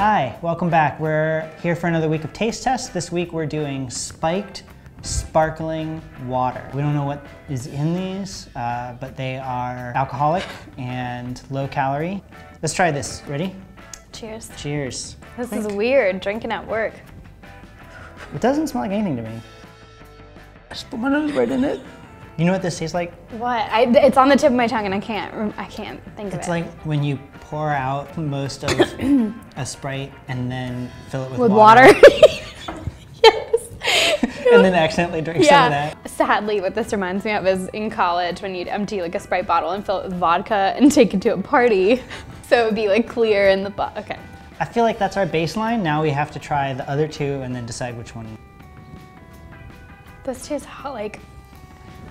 Hi, welcome back. We're here for another week of taste tests. This week we're doing spiked sparkling water. We don't know what is in these, but they are alcoholic and low calorie. Let's try this. Ready? Cheers. Cheers. This is weird, drinking at work. It doesn't smell like anything to me. I just put my nose right in it. You know what this tastes like? What? It's on the tip of my tongue and I can't think of it. It's like when you pour out most of a Sprite and then fill it with water. Yes. And then accidentally drink some of that. Sadly, what this reminds me of is in college when you'd empty like a Sprite bottle and fill it with vodka and take it to a party. So it would be like clear in the bottle. Okay. I feel like that's our baseline. Now we have to try the other two and then decide which one. This tastes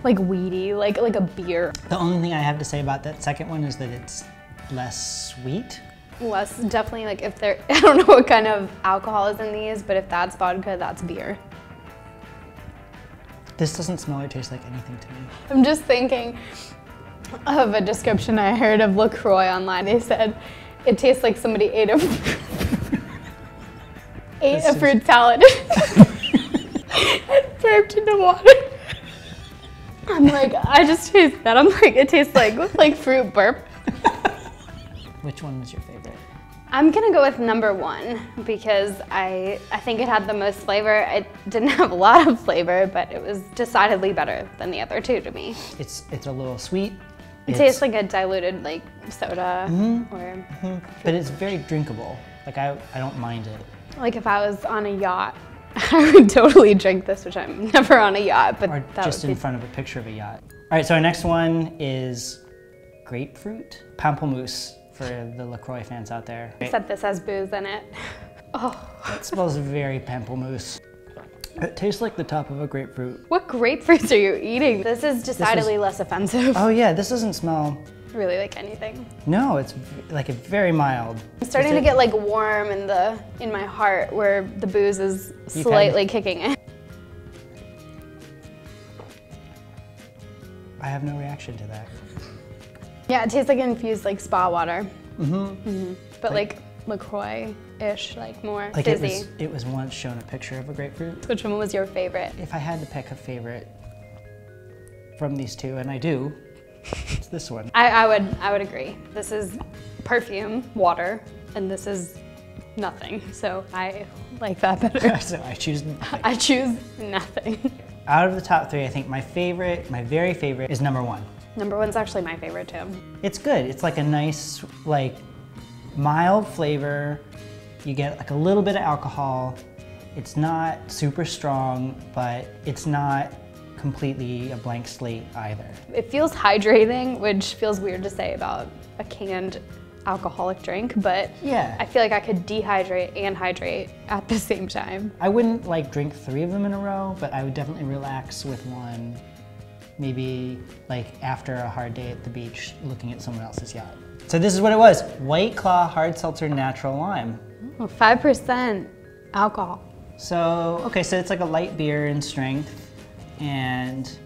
like weedy, like a beer. The only thing I have to say about that second one is that it's less sweet. Less, definitely like if they're, I don't know what kind of alcohol is in these, but if that's vodka, that's beer. This doesn't smell or taste like anything to me. I'm just thinking of a description I heard of LaCroix online. They said, it tastes like somebody ate a fruit salad and burped into water. I'm like, I just taste that. I'm like, it tastes like fruit burp. Which one was your favorite? I'm gonna go with number one because I think it had the most flavor. It didn't have a lot of flavor, but it was decidedly better than the other two to me. It's a little sweet. It tastes like a diluted like soda But it's very drinkable. Like I don't mind it. Like if I was on a yacht, I would totally drink this, which I'm never on a yacht, but or that just would in front of a picture of a yacht. All right, so our next one is grapefruit pamplemousse for the LaCroix fans out there. Except this has booze in it. Oh. It smells very pamplemousse. It tastes like the top of a grapefruit. What grapefruits are you eating? This is decidedly less offensive. Oh yeah, this doesn't smell really like anything. No, it's like very mild. I'm starting to get like warm in my heart where the booze is slightly kicking in. I have no reaction to that. Yeah, it tastes like infused like spa water. But like LaCroix-ish, like more fizzy. It was once shown a picture of a grapefruit. Which one was your favorite? If I had to pick a favorite from these two, and I do, it's this one. I would agree. This is perfume, water, and this is nothing. So I like that better. So I choose nothing. I choose nothing. Out of the top three, I think my very favorite is number one. Number one's actually my favorite too. It's good. It's like a nice, like mild flavor. You get like a little bit of alcohol. It's not super strong, but it's not completely a blank slate either. It feels hydrating, which feels weird to say about a canned alcoholic drink, but yeah, I feel like I could dehydrate and hydrate at the same time. I wouldn't like drink 3 of them in a row, but I would definitely relax with one, maybe like after a hard day at the beach looking at someone else's yacht. So this is what it was. White Claw Hard Seltzer Natural Lime. 5% alcohol. So, okay, so it's like a light beer in strength and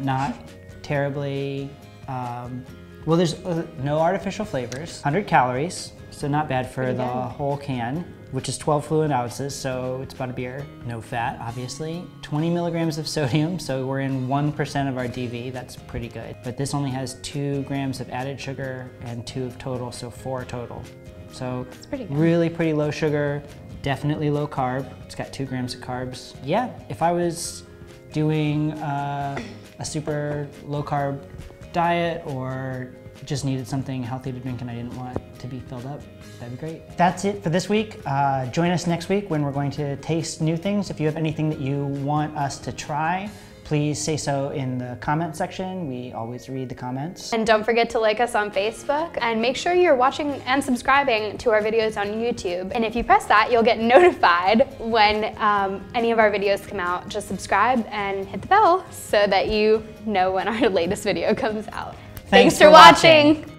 not terribly, well, there's no artificial flavors. 100 calories, so not bad for the whole can, which is 12 fluid ounces, so it's about a beer. No fat, obviously. 20 milligrams of sodium, so we're in 1% of our DV, that's pretty good. But this only has 2 grams of added sugar and 2 of total, so 4 total. So that's pretty good. Really pretty low sugar, definitely low carb. It's got 2 grams of carbs. Yeah, if I was doing a super low carb diet or just needed something healthy to drink and I didn't want to be filled up, that'd be great. That's it for this week. Join us next week when we're going to taste new things. If you have anything that you want us to try, please say so in the comment section. We always read the comments. And don't forget to like us on Facebook and make sure you're watching and subscribing to our videos on YouTube. And if you press that, you'll get notified when any of our videos come out. Just subscribe and hit the bell so that you know when our latest video comes out. Thanks for watching.